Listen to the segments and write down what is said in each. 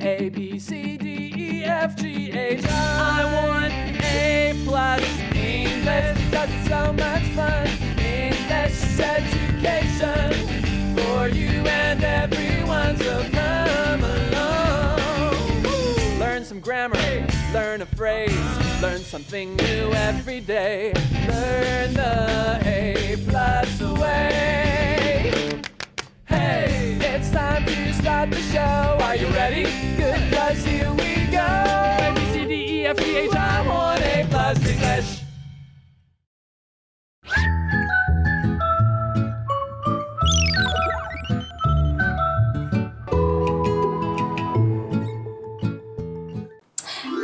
A, B, C, D, E, F, G, H, I want A+ English because it's so much fun. English education for you and everyone, so come along. Learn some grammar, learn a phrase, learn something new every day. Learn the A+ way. Hey, it's time to start the show. Are you ready? Good, 'cause here we go. A, B, C, D, E, F, G, H, I want A+ English.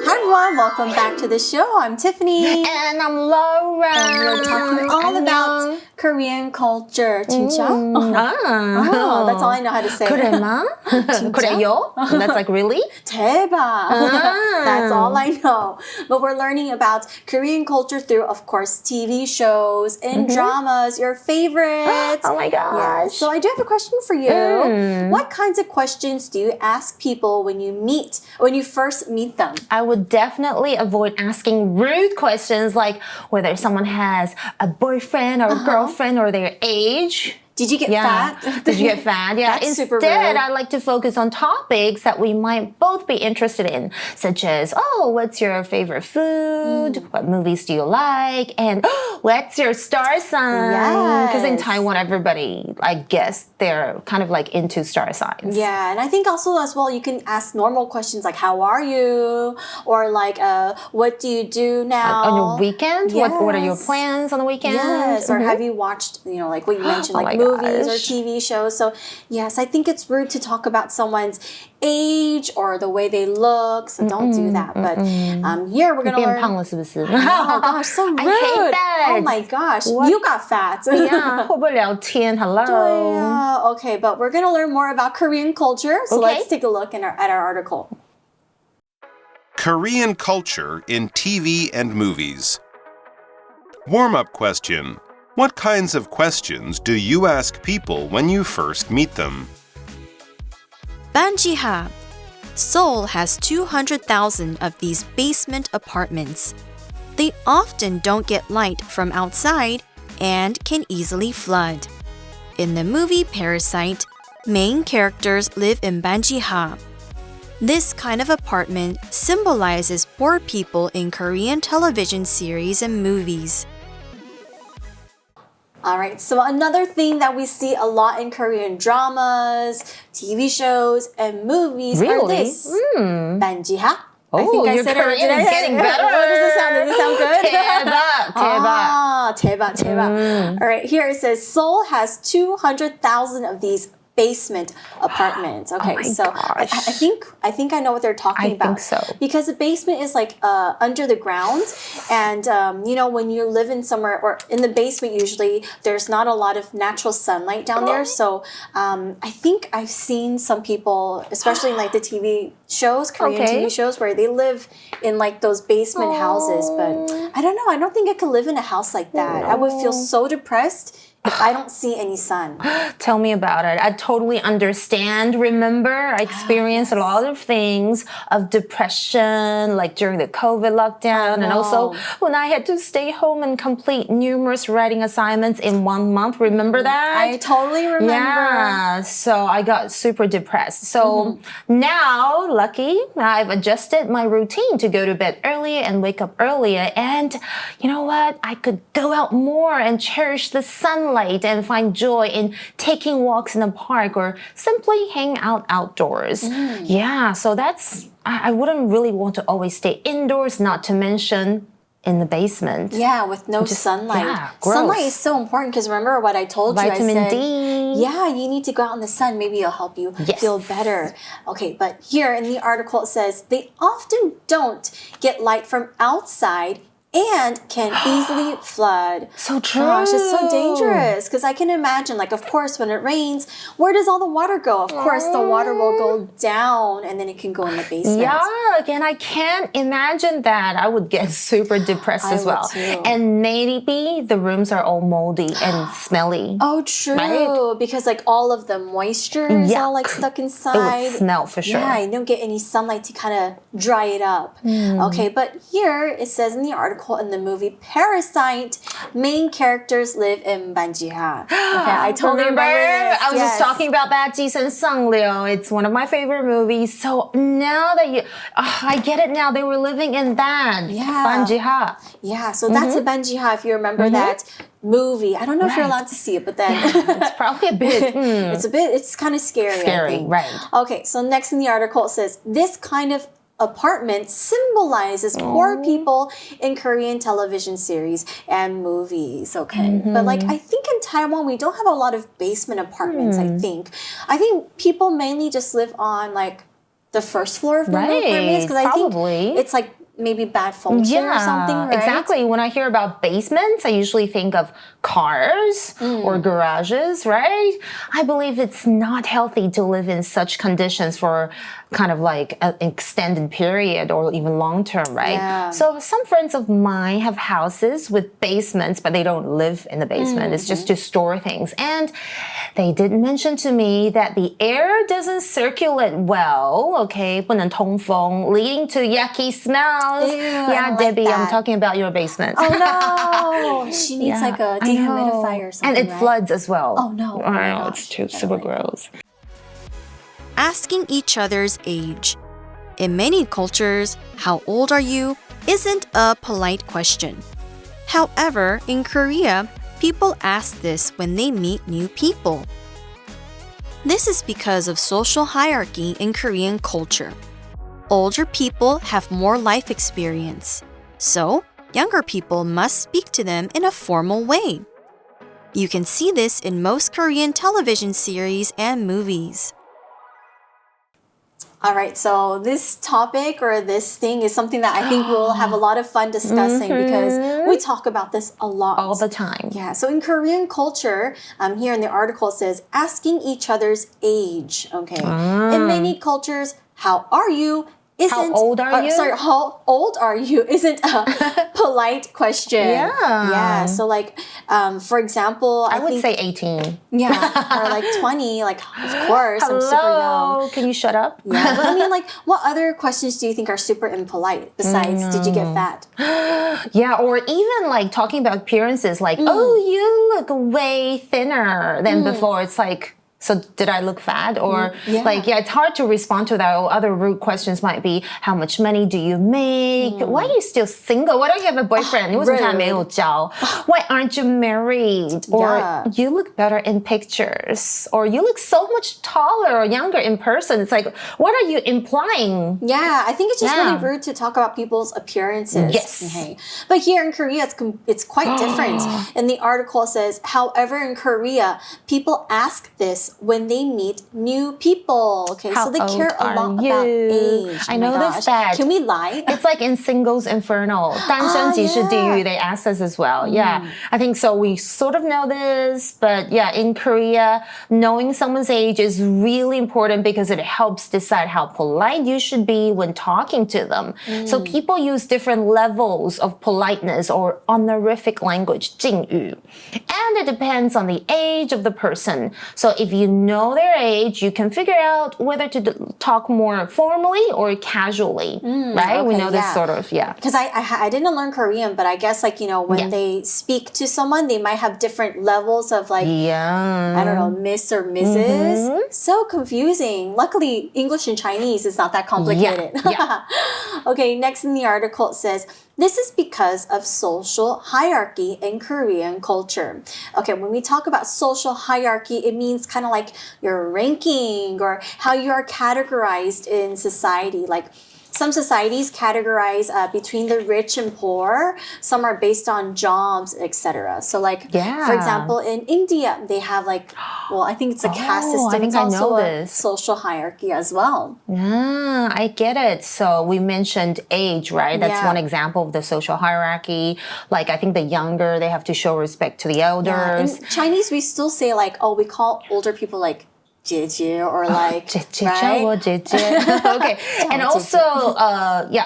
Hi everyone, welcome back to the show. I'm Tiffany. And I'm Laura. And we're talking all about Korean culture. 진짜? Oh, that's all I know how to say. 그래마? 그래요? That's like really? 대박. That's all I know. But we're learning about Korean culture through, of course, TV shows and dramas, your favorites. Oh my gosh. Yeah. So I do have a question for you. What kinds of questions do you ask people when you first meet them? I would definitely avoid asking rude questions like whether someone has a boyfriend or a girlfriend or their age. Did you get fat? Did you get fat? Yeah. That's super rude. Instead, I like to focus on topics that we might both be interested in, such as, what's your favorite food? What movies do you like? And what's your star sign? Because in Taiwan, everybody, I guess, they're kind of like into star signs. Yeah, and I think also as well, you can ask normal questions like, how are you? Or like, what do you do now? On your weekend? Yes. What are your plans on the weekend? Yes, or have you watched, like what you mentioned, like movies or TV shows? So yes, I think it's rude to talk about someone's age or the way they look, so don't do that. But here we're gonna learn. 变胖了是不是? Oh my gosh, so rude! I hate that. Oh my gosh, you got fat. Yeah, 会不会聊天? Hello. 对啊, okay, but we're gonna learn more about Korean culture. So let's take a look at our article. Korean culture in TV and movies. Warm-up question. What kinds of questions do you ask people when you first meet them? Banjiha. Seoul has 200,000 of these basement apartments. They often don't get light from outside and can easily flood. In the movie Parasite, main characters live in Banjiha. This kind of apartment symbolizes poor people in Korean television series and movies. All right, so another thing that we see a lot in Korean dramas, TV shows, and movies are this. 반지하. Oh, I think I your said Korean is getting better. What does it sound? Does it sound good? 대박. 대박. All right, here it says Seoul has 200,000 of these basement apartments. Okay, so I think I know what they're talking about. I think so. Because the basement is like under the ground, and when you live in somewhere or in the basement, usually there's not a lot of natural sunlight down there. So I think I've seen some people, especially in like the TV shows, Korean TV shows, where they live in like those basement houses. But I don't know. I don't think I could live in a house like that. I would feel so depressed if I don't see any sun. Tell me about it. I totally understand. Remember, I experienced a lot of things of depression, like during the COVID lockdown, and also when I had to stay home and complete numerous writing assignments in 1 month. Remember that? I totally remember. Yeah, so I got super depressed. So now, lucky, I've adjusted my routine to go to bed early and wake up earlier. And you know what? I could go out more and cherish the sunlight and find joy in taking walks in the park or simply hang out outdoors. Yeah, so I wouldn't really want to always stay indoors, not to mention in the basement. Yeah, with no sunlight. Yeah, gross. Sunlight is so important because remember what I told you? Vitamin I said, D. Yeah, you need to go out in the sun. Maybe it'll help you feel better. Okay, but here in the article it says they often don't get light from outside and can easily flood. So true. Gosh, it's so dangerous because I can imagine, like, of course, when it rains, where does all the water go? Of course, the water will go down and then it can go in the basement. Yeah, and I can't imagine that. I would get super depressed as well. Would too. And maybe the rooms are all moldy and smelly. Oh, true. Right? Because like all of the moisture is all like stuck inside. It would smell for sure. Yeah, you don't get any sunlight to kind of dry it up. Okay, but here it says in the article in the movie Parasite, main characters live in Banjiha. Okay, I totally remember this. I was just talking about that 寄生上流. It's one of my favorite movies. So now that I get it now. They were living in that. Banjiha. Yeah, so that's a Banjiha if you remember that movie. I don't know if you're allowed to see it, but then it's probably a bit. It's kind of scary. Scary, I think. right. Okay, so next in the article it says this kind of apartment symbolizes poor people in Korean television series and movies. Okay, but like I think in Taiwan we don't have a lot of basement apartments. I think people mainly just live on like the first floor of the apartments because I think it's like maybe bad function or something, right? Exactly. When I hear about basements, I usually think of cars or garages, right? I believe it's not healthy to live in such conditions for kind of like an extended period or even long term, right? Yeah. So some friends of mine have houses with basements, but they don't live in the basement. It's just to store things. And they did mention to me that the air doesn't circulate well, okay? 不能通风, leading to yucky smells. Yeah, Debbie, I'm talking about your basement. Oh no, she needs like a dehumidifier or something. And it floods as well. Oh no. I know, it's too super gross. Asking each other's age. In many cultures, how old are you isn't a polite question. However, in Korea, people ask this when they meet new people. This is because of social hierarchy in Korean culture. Older people have more life experience, so younger people must speak to them in a formal way. You can see this in most Korean television series and movies. All right, so this topic or this thing is something that I think we'll have a lot of fun discussing because we talk about this a lot. All the time. Yeah, so in Korean culture, here in the article it says, asking each other's age, okay? In many cultures, how are you? How old are you? Sorry, how old are you? Isn't a polite question. Yeah, so like, for example, I would say 18. Yeah, or like 20, like, of course, I'm super young. Can you shut up? Yeah, but I mean, like, what other questions do you think are super impolite besides, did you get fat? Yeah, or even like talking about appearances, like, oh, you look way thinner than before. It's like, so did I look fat? Or it's hard to respond to that. Or other rude questions might be, how much money do you make? Why are you still single? Why don't you have a boyfriend? Why aren't you married? Or you look better in pictures. Or you look so much taller or younger in person. It's like, what are you implying? Yeah, I think it's just really rude to talk about people's appearances. Yes. Okay. But here in Korea, it's quite different. And the article says, however, in Korea, people ask this when they meet new people. Okay, How so they care a lot old are about you? age. I noticed that. Can we lie? It's like in Singles Inferno. 单身即是地狱, they asked us as well. Yeah, I think so. We sort of know this, but yeah, in Korea, knowing someone's age is really important because it helps decide how polite you should be when talking to them. So people use different levels of politeness or honorific language, 敬语. And it depends on the age of the person. So if you know their age, you can figure out whether to talk more formally or casually, right? Okay, we know this sort of, Because I didn't learn Korean, but I guess like, when they speak to someone, they might have different levels of like, I don't know, Miss or Mrs. So confusing. Luckily, English and Chinese is not that complicated. Okay, next in the article it says, this is because of social hierarchy in Korean culture. Okay, when we talk about social hierarchy, it means kind of like your ranking or how you are categorized in society. Like, some societies categorize between the rich and poor. Some are based on jobs, etc. So like, for example, in India, they have like, well, I think it's a caste system. I think it's I also know a this. social hierarchy as well. Yeah, I get it. So we mentioned age, right? That's one example of the social hierarchy. Like, I think the younger, they have to show respect to the elders. In Chinese, we still say like, oh, we call older people like 姐姐 or like, right? Okay. And also,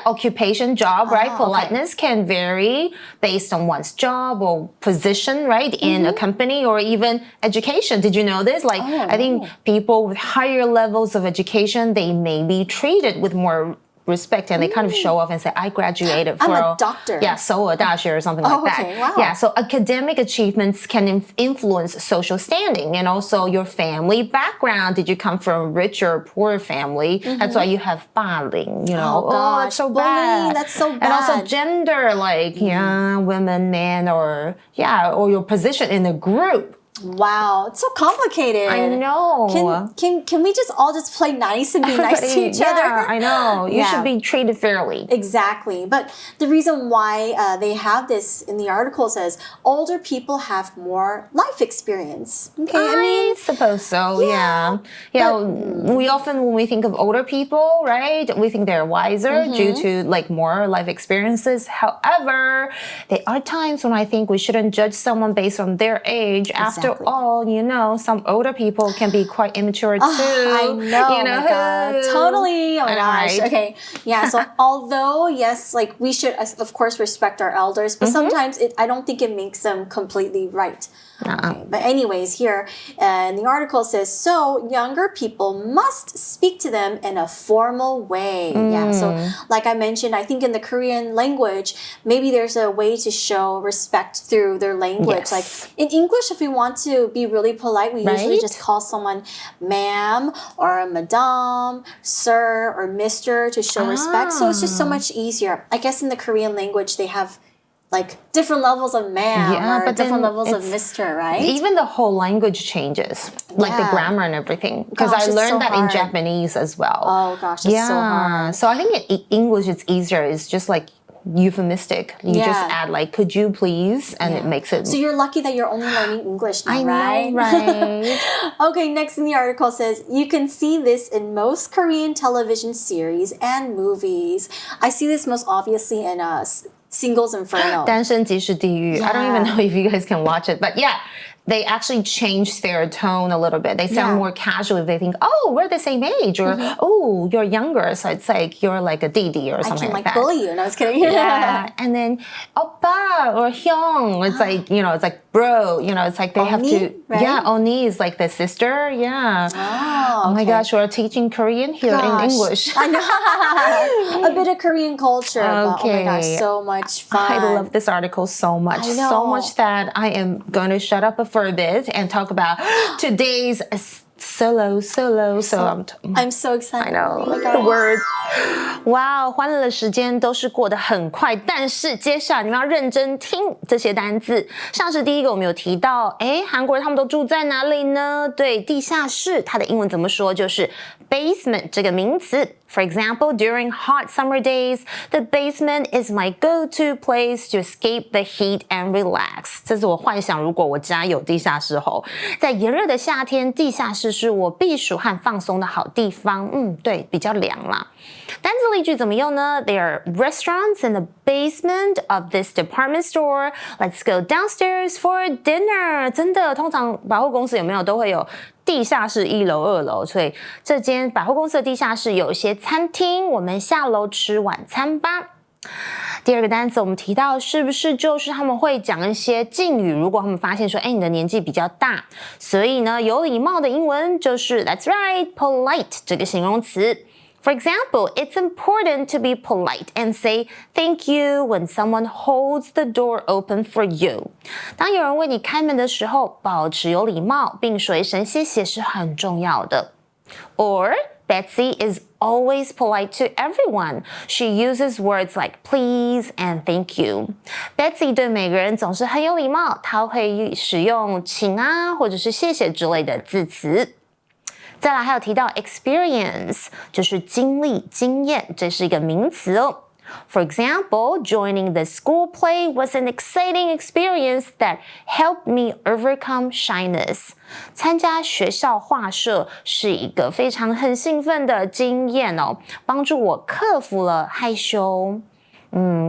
occupation, job, right? Politeness can vary based on one's job or position, right? In a company or even education. Did you know this? Like, I think people with higher levels of education, they may be treated with more respect and they kind of show off and say, I graduated from a doctor. Yeah, Seoul 大学 or something like that. Okay, wow. Yeah, so academic achievements can influence social standing and also your family background. Did you come from a rich or poor family? That's why you have 霸凌, you know. Oh, gosh. That's so Bullying, bad. that's so bad. And also gender, like, women, men, or your position in the group. Wow, it's so complicated. I know. Can we just all just play nice and be nice to each other? Yeah, I know. You should be treated fairly. Exactly. But the reason why they have this in the article says older people have more life experience. Okay, I suppose so. Yeah. We often, when we think of older people, right, we think they're wiser due to like more life experiences. However, there are times when I think we shouldn't judge someone based on their age. After all, you know, some older people can be quite immature too. I know. You know? Oh my God. Totally. Oh my gosh. Right. Okay. Yeah. So although, yes, like we should, of course, respect our elders, but sometimes I don't think it makes them completely right. Okay. But anyways, here in the article says, so younger people must speak to them in a formal way. Yeah. So like I mentioned, I think in the Korean language, maybe there's a way to show respect through their language. Yes. Like in English, if we want to be really polite, we usually just call someone ma'am or madame, sir or mister to show respect. So it's just so much easier. I guess in the Korean language, they have like different levels of ma'am or different levels of mister, right? Even the whole language changes, like the grammar and everything. Because I learned that in Japanese as well. Oh gosh, it's so hard. So I think in English it's easier. It's just like euphemistic. You just add like, could you please? And it makes it... So you're lucky that you're only learning English now, right? I know, right? Okay, next in the article says, you can see this in most Korean television series and movies. I see this most obviously in Singles Inferno. 单身即是地狱. I don't even know if you guys can watch it, but yeah, they actually change their tone a little bit. They sound more casual if they think, oh, we're the same age, or oh, you're younger, so it's like you're like a didi or something like that. I can bully you. No, I was kidding. Yeah, and then oppa or hyung, it's like, you know, it's like bro, you know, it's like they have to, right? Yeah, oni is like the sister, Oh my gosh, we're teaching Korean here in English. I know. A bit of Korean culture. But, oh my gosh, so much fun. I love this article so much. So much that I am going to shut up for a bit and talk about today's solo. So I'm so excited. I know. Oh my God. The words. Wow, 欢乐的时间都是过得很快，但是接下来你们要认真听这些单字。像是第一个我们有提到，韩国人他们都住在哪里呢？对，地下室，它的英文怎么说？就是 basement 这个名词。For example, during hot summer days, the basement is my go-to place to escape the heat and relax. 这是我幻想，如果我家有地下室后，在炎热的夏天，地下室是我避暑和放松的好地方。对，比较凉啦。单字例句怎么用呢？ There are restaurants in the basement of this department store. Let's go downstairs for dinner. 真的，通常百货公司有没有都会有地下室1楼、2楼，所以这间百货公司的地下室有一些餐厅，我们下楼吃晚餐吧。第二个单词我们提到是不是就是他们会讲一些敬语，如果他们发现说你的年纪比较大，所以呢有礼貌的英文就是 That's right, polite 这个形容词。For example, it's important to be polite and say thank you when someone holds the door open for you. 当有人为你开门的时候，保持有礼貌，并说一声谢谢是很重要的。Or Betsy is always polite to everyone. She uses words like please and thank you. Betsy 对每个人总是很有礼貌，她会使用请啊或者是谢谢之类的字词。再来还有提到 experience， 就是经历、经验，这是一个名词哦。For example, joining the school play was an exciting experience that helped me overcome shyness. 参加学校画社是一个非常很兴奋的经验哦，帮助我克服了害羞。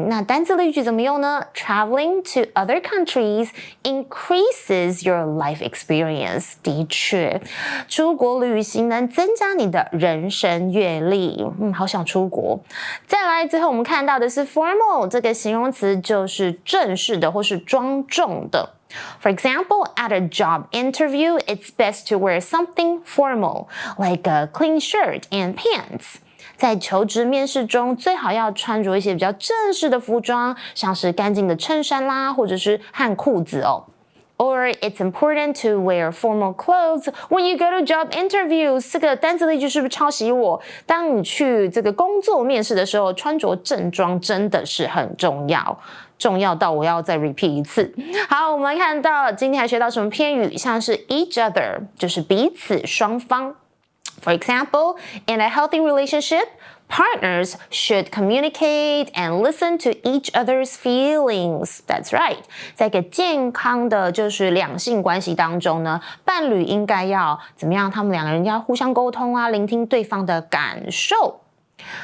那单字例句怎么用呢？ Traveling to other countries increases your life experience. 的确，出国旅行能增加你的人生阅历。好想出国。再来，最后我们看到的是 formal 这个形容词，就是正式的或是庄重的。For example, at a job interview, it's best to wear something formal, like a clean shirt and pants. 在求职面试中，最好要穿着一些比较正式的服装，像是干净的衬衫啦，或者是和裤子哦。Or it's important to wear formal clothes when you go to job interviews. 这个单词例句是不是抄袭我？当你去这个工作面试的时候，穿着正装真的是很重要，重要到我要再 repeat 一次。好，我们看到今天还学到什么片语，像是 each other， 就是彼此双方。For example, in a healthy relationship, partners should communicate and listen to each other's feelings. That's right. 在一个健康的就是两性关系当中呢，伴侣应该要怎么样？他们两个人要互相沟通啊，聆听对方的感受。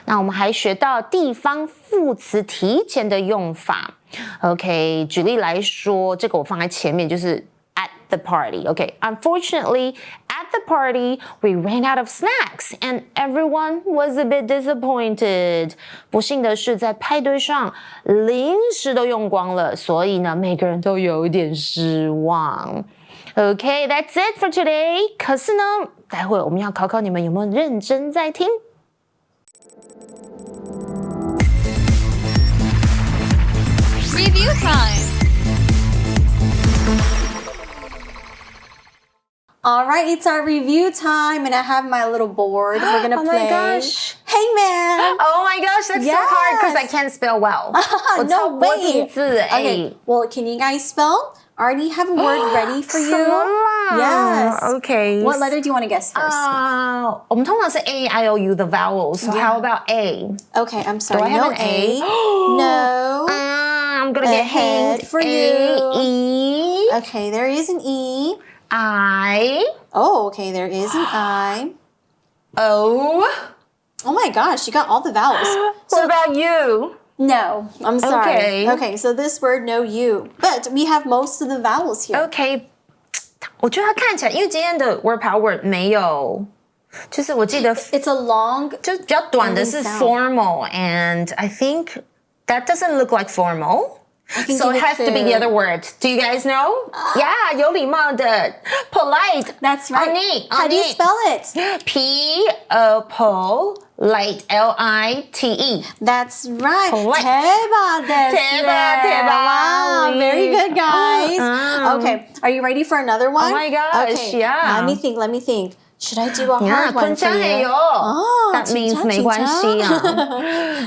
那我们还学到地方副词提前的用法。OK， 举例来说，这个我放在前面，就是 at the party. Okay, unfortunately, at the party, we ran out of snacks and everyone was a bit disappointed. 不幸的是，在派对上，零食都用光了，所以呢，每个人都有一点失望。Okay, that's it for today. 可是呢，待会我们要考考你们有没有认真在听。Review time. All right, it's our review time, and I have my little board. We're gonna play. Oh my gosh. Hey, man. Oh my gosh, that's so hard because I can't spell well. No way. 字 Okay, well, can you guys spell? I already have a word ready for you. Yes. Okay. What letter do you want to guess first? 我们通常是 A, I, O, U, the vowels. So how about A? Okay, I'm sorry. Do I have no an A? No. I'm gonna get Ahead hanged. for A, you. E, Okay, there is an E. I, Oh, okay, there is an I. O. Oh my gosh, you got all the vowels. What about you? No, I'm sorry. Okay. Okay, so this word, no you. But we have most of the vowels here. Okay. 我觉得它看起来，因为今天的 word power 没有，就是我记得 It's a long... 就比较短的是 formal, and I think that doesn't look like formal. So it has to be the other word. Do you guys know? Yeah, 有礼貌的 polite. That's right. How do you spell it? Polite, L-I-T-E. That's right. Polite. 대박. 대박. Wow, very good, guys. Okay, are you ready for another one? Oh my gosh, okay. yeah. Let me think. Should I do a hard one for you? Oh, that means 没关系啊。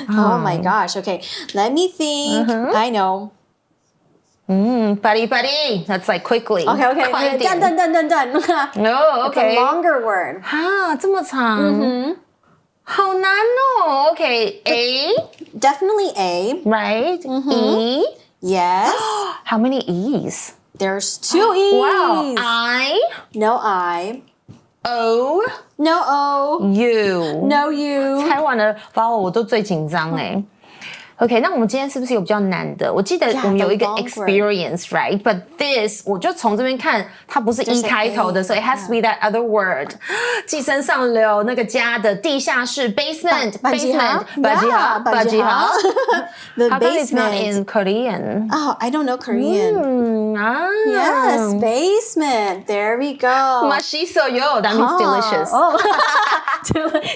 Oh my gosh. Okay, let me think. I know. Buddy. That's like quickly. Okay. 快点。Done. Oh, okay. It's a longer word. 啊，这么长。好难哦。Okay, A. Definitely A. Right? E. Yes. How many E's? There's 2 E's. Wow. I. No I. O. No O. U. No U. 猜完了vowel我都最紧张哎。OK， 那我们今天是不是有比较难的？我记得我们有一个 experience, right? But this 我就从这边看，它不是 E 开头的，所以 it has to be that other word. 寄生上流那个家的地下室 basement. The How come it's not basement. in Korean? Oh, I don't know Korean. Yes, basement. There we go. 맛있어요. That means delicious. Oh.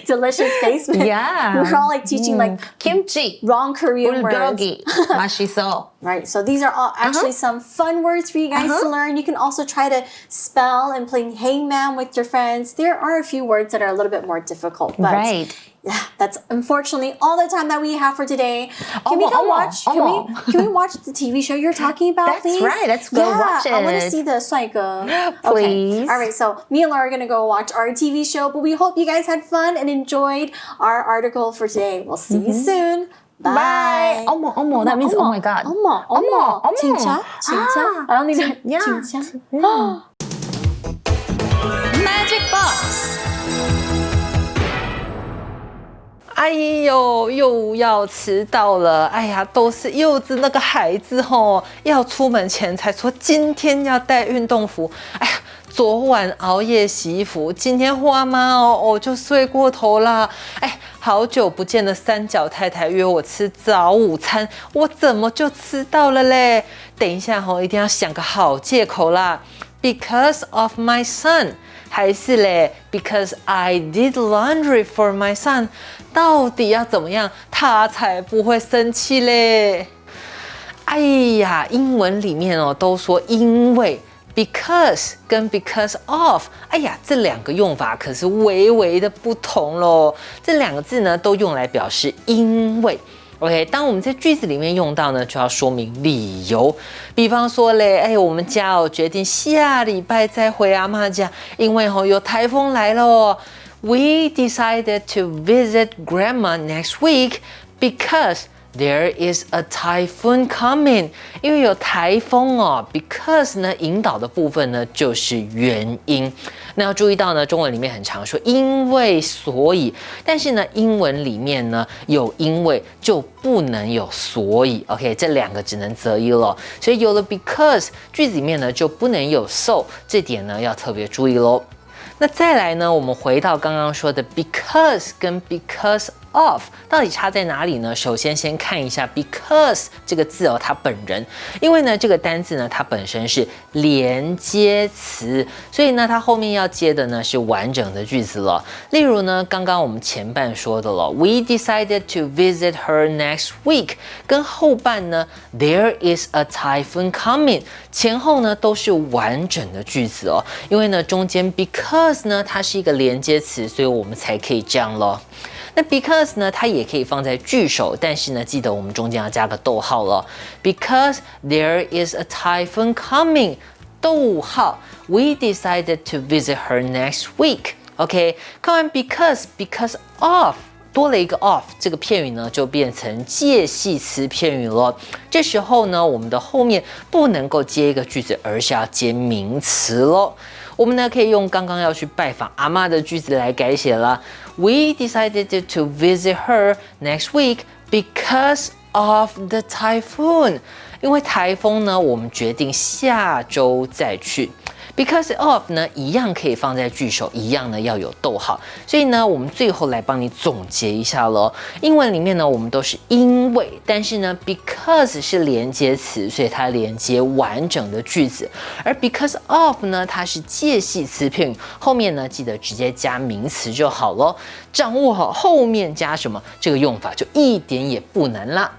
Delicious basement. Yeah. We're all like teaching like kimchi. wrong Korean words. 불고기. 맛있어. Right, so these are all actually some fun words for you guys to learn. You can also try to spell and play hangman with your friends. There are a few words that are a little bit more difficult, but Right. Yeah, that's unfortunately all the time that we have for today. Can we go watch? Can we watch the TV show you're talking about, That's please? right. Let's go watch it. I want to see the 帅哥. Please. Okay. All right. So me and Laura are gonna go watch our TV show, but we hope you guys had fun and enjoyed our article for today. We'll see you soon. Bye. 어머. That means oh my god. 어머. 진짜? I don't think Yeah. 진짜. Magic Box 哎呦，又要迟到了！哎呀，都是柚子那个孩子吼，要出门前才说今天要带运动服。哎呀，昨晚熬夜洗衣服，今天花妈就睡过头啦。哎，好久不见的三角太太约我吃早午餐，我怎么就迟到了嘞？等一下一定要想个好借口啦。Because of my son。还是嘞 ，because I did laundry for my son， 到底要怎么样他才不会生气嘞？哎呀，英文里面都说因为 because 跟 because of， 哎呀，这两个用法可是微微的不同咯。这两个字呢都用来表示因为。OK， 当我们在句子里面用到呢，就要说明理由。比方说嘞，我们家决定下礼拜再回阿嬷家，因为有台风来了。We decided to visit Grandma next week because there is a typhoon coming. 因为有台风because 呢引导的部分呢就是原因。那要注意到呢，中文里面很常说因为所以，但是呢，英文里面呢有因为就不能有所以 ，OK， 这两个只能择一了。所以有了 because， 句子里面呢就不能有 so， 这点呢要特别注意咯。那再来呢，我们回到刚刚说的 because 跟 because of 到底差在哪里呢？首先先看一下 because 这个字它本人，因为呢这个单字呢它本身是连接词，所以呢它后面要接的呢是完整的句子了。例如呢，刚刚我们前半说的了 ，We decided to visit her next week， 跟后半呢 There is a typhoon coming， 前后呢都是完整的句子因为呢中间 because 呢它是一个连接词，所以我们才可以这样咯。那 because 呢，它也可以放在句首，但是呢，记得我们中间要加个逗号了。Because there is a typhoon coming， 逗号 ，We decided to visit her next week。OK， 看完 because of 多了一个 of， 这个片语呢就变成介系词片语了。这时候呢，我们的后面不能够接一个句子，而是要接名词咯。我们呢可以用刚刚要去拜访阿嬷的句子来改写了。We decided to visit her next week because of the typhoon。因为台风呢，我们决定下周再去。Because of 呢，一样可以放在句首，一样呢要有逗号。所以呢，我们最后来帮你总结一下咯。英文里面呢，我们都是因为，但是呢 ，because 是连接词，所以它连接完整的句子。而 because of 呢，它是介系词片语，后面呢记得直接加名词就好咯。掌握好后面加什么，这个用法就一点也不难啦。